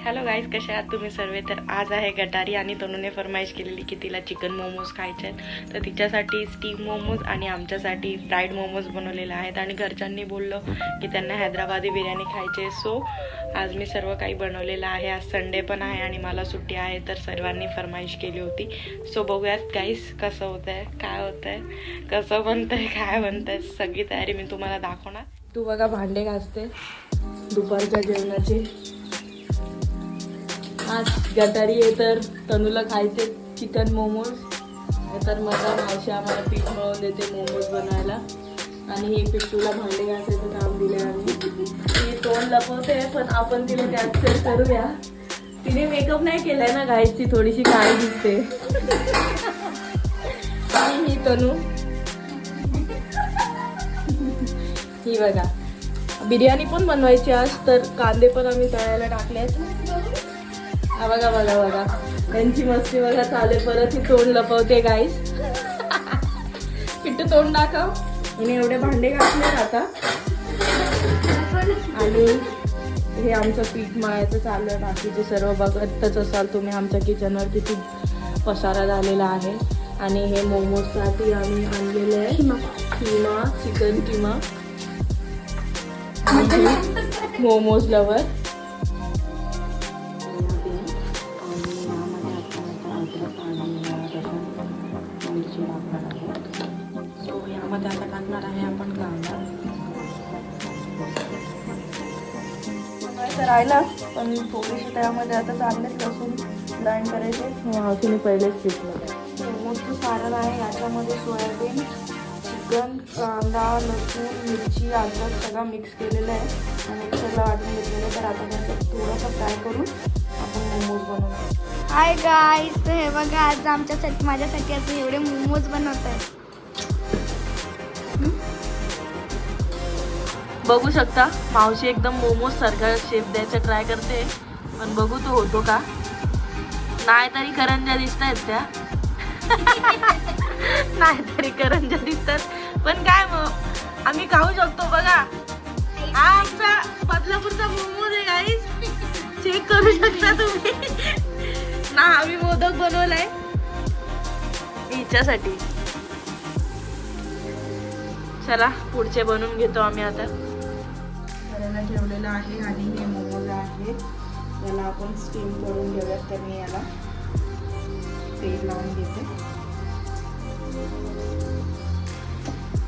Hello guys, कसे आहात तुम्ही सर्व? तर आज आहे गटारी आणि तनुने फरमाईश केलेली की तिला चिकन मोमोज खायचे आहेत. तर तिच्यासाठी स्टीम मोमोज आणि आमच्यासाठी फ्राईड मोमोज बनवलेले आहेत. आणि घरच्यांनी बोललं की त्यांना हैदराबादी बिर्याणी खायची. सो आज मी सर्व काही बनवलेलं आहे. आज संडे पण आहे आणि मला सुट्टी आहे, तर सर्वांनी फरमाईश केली होती. सो बघूयात गाईज कसं होतं आहे, काय होतं आहे, कसं बनतं आहे, काय बनतं आहे. सगळी तयारी मी तुम्हाला दाखवणार. तू बघा भांडे घासते दुपारच्या जेवणाची. आज गटारी आहे तर तनूला खायचे चिकन मोमोज. तर माझा मावशी आम्हाला पीठ मळून देते मोमोज बनायला. आणि हे पिट्टूला भांडे घासायचं काम दिले आम्ही. ती तोंड लपवते पण आपण तिला कॅप्चर करूया. तिने मेकअप नाही केलाय ना गाईस, ती थोडीशी काळी दिसते. आणि ही तनू, ही बघा बिर्याणी पण बनवायची आज, तर कांदे पण आम्ही तळायला टाकले. बघा बघा बघा त्यांची मस्ती बघा चालेल. परत ही तोंड लपवते गाईस. पिट्टू तोंड दाखव. हिने एवढे भांडे घातले आता. आणि हे आमचं पीठ मळायचं चालू आहे. बाकीचे सर्व बघतच असाल तुम्ही आमच्या किचनवर किती पसारा झालेला आहे. आणि हे मोमोजसाठी आम्ही आणलेले आहे किमा, चिकन किमा. मोमोज लवर. यामध्ये आता टाकणार आहे आपण कांदा. तर राहिला पण थोडीशी त्यामध्ये आता चाललेच लसूण ग्राइंड करायचे. मावशीने पहिलेच पिठलं. मोठं सारण आहे. याच्यामध्ये सोयाबीन, चिकन, कांदा, लसूण, मिरची, अद्रक सगळं मिक्स केलेलं आहे आणि मिक्सरला वाटून घेतलेलं आहे. तर आता त्याचं थोडंसं फ्राय करून आपण मोमोज बनवतो. हाय गाईस, हे बघा आज आमच्यासाठी माझ्यासाठी आज एवढे मोमोज बनवत आहे. बघू शकता मावशी एकदम मोमोज सारखा शेप द्यायचा ट्राय करते. पण बघू तो होतो का. नाही तरी करंजा दिसत आहेत त्या. नाही तरी करंजा दिसतात. पण काय मग आम्ही खाऊ शकतो. बघा हा आमचा बदलापूरचा मोमोज आहे गाईस. चेक करू शकता तुम्ही. ना आम्ही मोदक बनवलाय हिच्यासाठी. चला पुढचे बनवून घेतो आम्ही आता. करायला ठेवलेलं आहे आणि हे मोमोज आहे. याला आपण स्टीम करून घेऊयात. तर मी याला तेल लावून घेते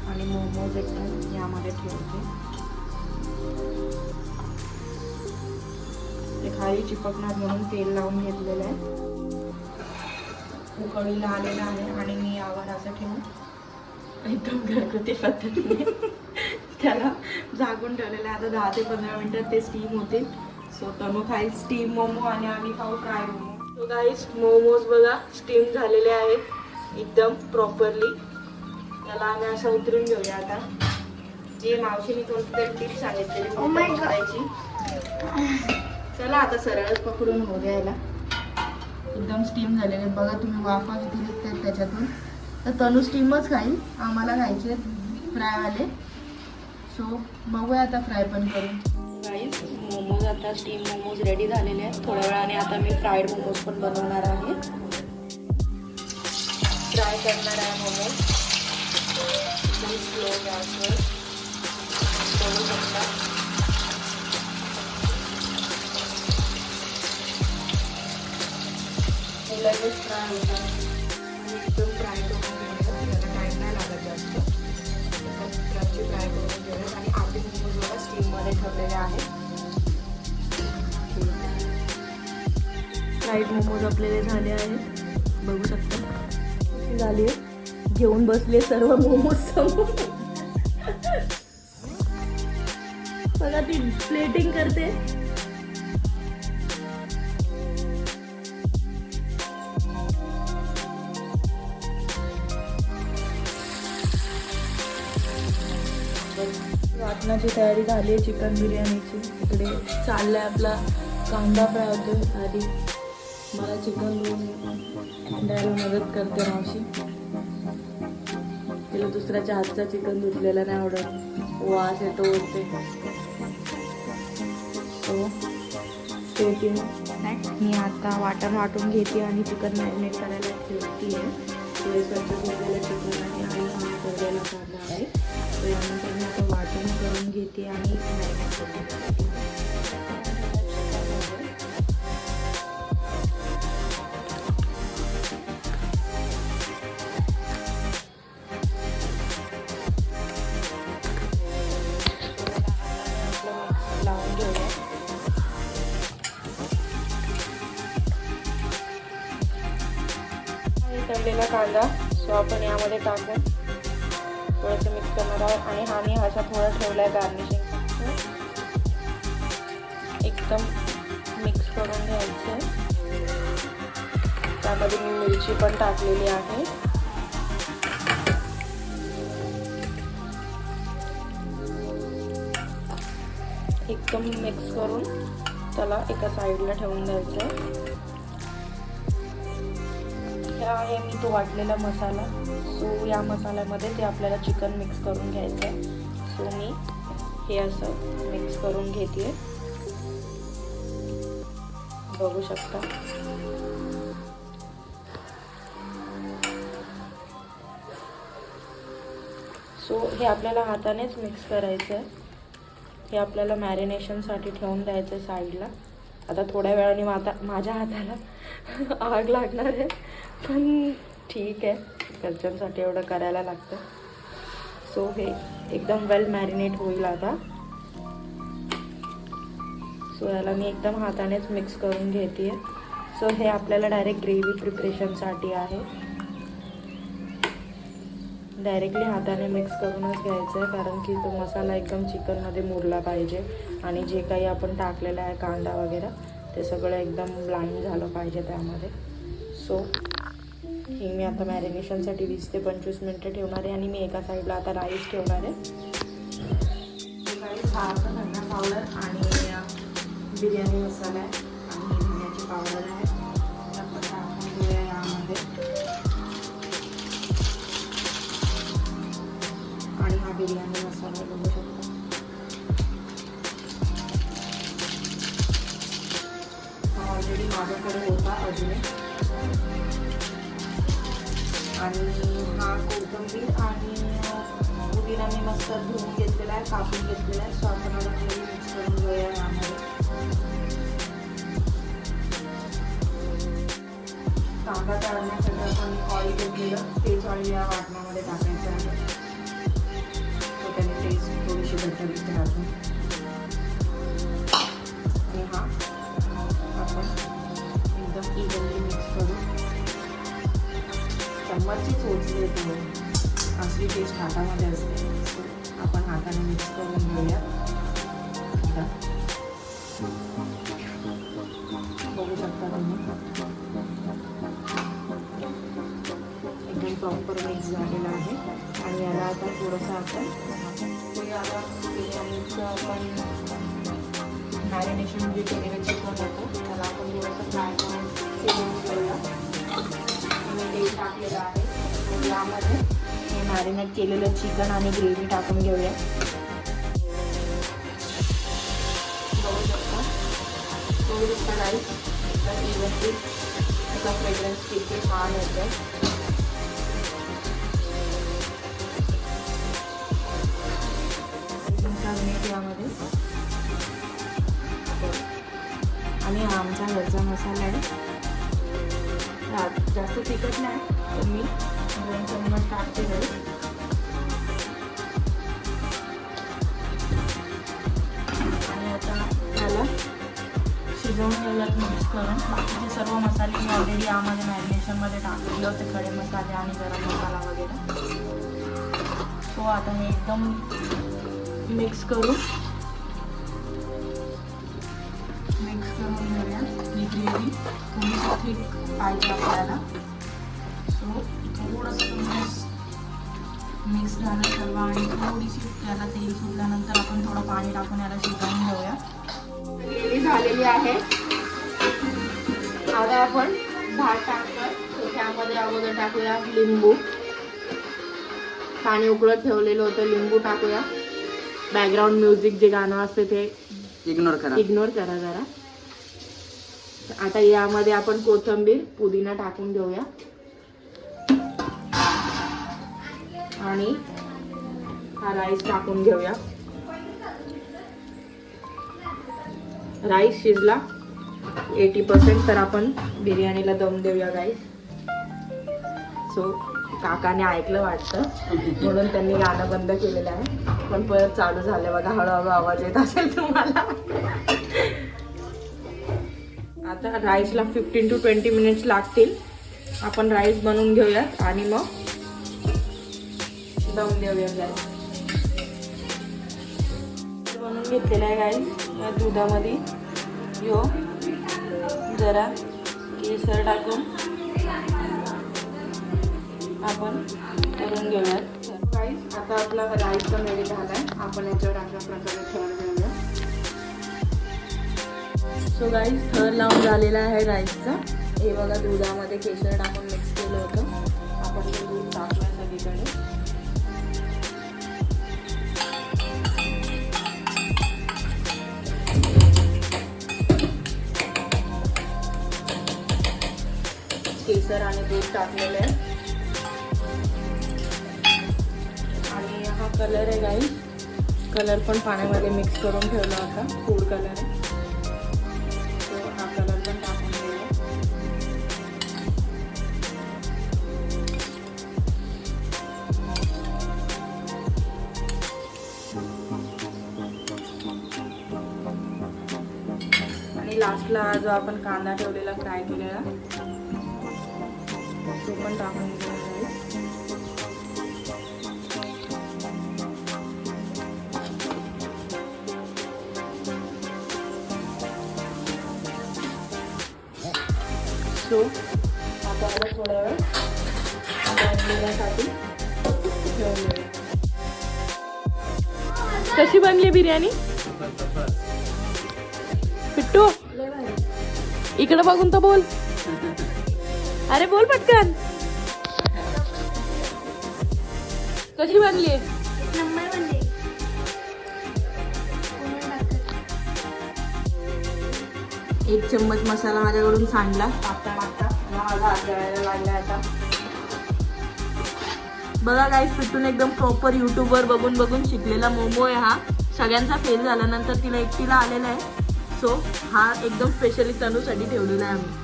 आणि मोमोज एकदम यामध्ये ठेवते. ते खाली चिपकणार म्हणून तेल लावून घेतलेलं आहे. उकळीला आलेलं आहे आणि मी यावर असं ठेवून एकदम घरगुती पद्धतीने त्याला झाकून ठेवलेलं आहे. आता 10 ते 15 मिनिटात ते स्टीम होतील. सो तनू खाईल स्टीम मोमो आणि आम्ही खाऊ fry momo. So guys momos बघा स्टीम झालेले आहेत एकदम प्रॉपरली. त्याला आम्ही असं उतरून घेऊया. आता जे मावशीने कोणती टिप सांगितलेली करायची. चला आता सरळच पकडून होऊ द्यायला. एकदम स्टीम झालेले आहेत बघा तुम्ही. वाफा किती निघतात त्याच्यातून. तर तनू स्टीमच खाईल, आम्हाला खायचे फ्रायवाले. सो बघूया आता फ्राय पण करून. गाईस मोमोज आता स्टीम मोमोज रेडी झालेले आहेत. थोड्या वेळाने आता मी फ्राईड मोमोज पण बनवणार आहे. फ्राय करणार आहे मोमोज एकदम स्लो गॅसवर. बघू शकता लगेच फ्राय होतात. एकदम फ्राय करून घेऊयात. त्याला टाईम नाही लागत जास्त. क्रंची फ्राय करून घेऊयात. आणि आपले मोमोज बघा स्टीममध्ये ठेवलेले आहेत. फ्राईड मोमोज आपल्याला झाले आहेत. बघू शकता झाले. घेऊन बसले सर्व मोमोज समोर. बघा ती प्लेटिंग करते. वाटणाची तयारी झाली आहे चिकन बिर्याणीची. इकडे चाललाय आपला कांदा फ्राय होतो. आधी मला चिकन धुवून द्यायला मदत करते मावशी. तिला दुसऱ्याच्या हातचा चिकन धुतलेला नाही आवडत. वास येतो बोलते. तो ठेवते मी आता वाटून घेते आणि चिकन मॅरिनेट करायला ठेवते आहे. स्वच्छ धुतलेलं चिकन आहे आणि हा ठेवलेला कांदा आहे. तर यानंतर मी आता वाटण करून घेते आणि मॅरिनेट करून घेते. लावून घेऊया. तळलेला कांदा सो आपण यामध्ये टाकून थोडंसं मिक्स करणार आहोत आणि हा मी असा थोडा ठेवला आहे गार्निशिंग. एकदम मिक्स करून घ्यायचं आहे. त्यामध्ये मी मिरची पण टाकलेली आहे. एकदम मिक्स करून त्याला एका साईडला ठेवून द्यायचं आहे. हे आहे मी तो वाटलेला मसाला. सो या मसाल्यामध्ये ते आपल्याला चिकन मिक्स करून घ्यायचं आहे. सो मी हे असं मिक्स करून घेते. बघू शकता. सो हे आपल्याला हातानेच मिक्स करायचं आहे. हे आपल्याला मॅरिनेशनसाठी ठेवून द्यायचं आहे साईडला. आता थोड्या वेळाने माझ्या हाताला आग लागणार आहे, पण ठीक आहे, घरच्यांसाठी एवढं करायला लागतं. सो हे एकदम वेल मॅरिनेट होईल आता. सो याला मी एकदम हातानेच मिक्स करून घेते. सो हे आपल्याला डायरेक्ट ग्रेव्ही प्रिपरेशनसाठी आहे. डायरेक्टली हाताने मिक्स करूनच घ्यायचं आहे, कारण की तो मसाला एकदम चिकनमध्ये मुरला पाहिजे आणि जे काही आपण टाकलेलं आहे कांदा वगैरे ते सगळं एकदम ब्लाइंड झालं पाहिजे त्यामध्ये. सो ही मी आता मॅरिनेशनसाठी 20 ते 25 मिनटं ठेवणार आहे आणि मी एका साईडला आता राईस ठेवणार आहे. राईस हा धना पावडर आणि बिर्याणी मसाला आहे आणि धन्याची पावडर आहे. आपण टाकून घेऊया यामध्ये. आणि हा बिर्याणी मसाला बघू शकता. हा ऑलरेडी माझ्याकडे होता अजून. आणि हा कोथिंबीर आणि पुदिना मी मस्त धुवून घेतलेला आहे, कापून घेतलेला आहे. सो आपण आता मिक्स करून घेऊया यामध्ये. कांदा तळण्यासाठी आपण ऑइल घेतलेलं तेच ऑइल या वाटणामध्ये टाकायचं आहे. सो त्याने टेस्ट थोडीशी बेटर दिसते अजून. आणि हा आपण एकदम इव्हनली मिक्स करू. चम्मचची चोचली येते, असली टेस्ट हातामध्ये असते. सो आपण हाताने मिक्स करून घेऊया. बघू शकता तुम्ही एकदम प्रॉपर मिक्स झालेला आहे. आणि याला आता थोडंसं आपण आता बिर्याणीचं आपण मॅरिनेशन जे केलेलं चिकन होतं त्याला आपण थोडंसं फ्राय करून शिजवून घेऊया. तेल टाकलेलं आहे. यामध्ये हे मॅरिनेट केलेलं चिकन आणि ग्रेव्ही टाकून घेऊया. बघू शकता थोडंसं राईस एकदम इव्हनली त्याचा फ्रेग्रन्स किती छान येतो. यामध्ये आणि हा आमचा घरचा मसाला आहे. जास्त तिखट नाही तर मी 2 चम्मच टाकते घरी. आणि आता त्याला शिजवून घ्यायला मिक्स करून बाकीचे सर्व मसाले मी ऑलरेडी यामध्ये मॅरिनेशनमध्ये टाकलेले होते, खडे मसाले आणि गरम मसाला वगैरे. सो आता हे एकदम मिक्स करून घेऊया. ही ग्रेव्ही थोडीशी थिक पाहिजे आपल्याला. सो थोडंसं मिक्स झालं सर्व आणि थोडीशी त्याला तेल सुटल्यानंतर आपण थोडं पाणी टाकून याला शिजवून घेऊया. ग्रेव्ही झालेली आहे. आता आपण भात टाकूया. सो त्यामध्ये अगोदर टाकूया लिंबू. पाणी उकळत ठेवलेलं होतं, लिंबू टाकूया. बॅकग्राऊंड म्युझिक जे गाणं असते ते इग्नोर करा जरा. आता यामध्ये आपण कोथिंबीर पुदिना टाकून घेऊया आणि हा राईस टाकून घेऊया. राईस शिजला 80%, तर आपण बिर्याणीला दम देऊया गाईस. सो काकाने ऐकलं वाटतं म्हणून त्यांनी गाणं बंद केलेलं आहे, पण परत चालू झालं बघा. हळूहळू आवाज येत असेल तुम्हाला. आता राईसला 15 to 20 मिनिट्स लागतील. आपण राईस बनवून घेऊयात आणि मग दम देऊया गाईस. बनवून घेतलेलं आहे गाईस. या दुधामध्ये यो जरा केसर टाकून आपण करून घेऊयात गाईस. आता आपला राईस पण रेडी झालाय. आपण याच्यावर अशा प्रकारे ठेवून घेऊया. सो गाईस थर लावून झालेला आहे राईसचा. हे बघा दुधामध्ये केसर टाकून मिक्स केलं होतं. आपण ते दूध टाकूया सगळीकडे. केसर आणि दूध टाकलेलं आहे आणि हा कलर आहे गाईस. कलर पण पाण्यामध्ये मिक्स करून ठेवला होता. फूड कलर आहे, तो हा कलर पण टाकून घेऊया. आणि लास्टला जो आपण कांदा ठेवलेला फ्राय केलेला तो पण टाकून घेऊया. सो आता थोड्या वेळ बनवण्यासाठी ठेवून घेऊया. कशी बनली बिर्याणी पिट्टू? इकडे बघून तर बोल. अरे बोल पटकन. कशी बनली? नंबर बनले. एक चम्मच मसाला माझ्याकडून सांडला टाकता टाकता. माझा हात जळायला लागला आता. बघा गाईस, पिट्टून एकदम प्रॉपर युट्यूबवर बघून बघून शिकलेला मोमो आहे हा. सगळ्यांचा फेल झाल्यानंतर तिला एकटीला आलेला आहे. सो हा एकदम स्पेशली तनूसाठी ठेवलेला आहे आम्ही.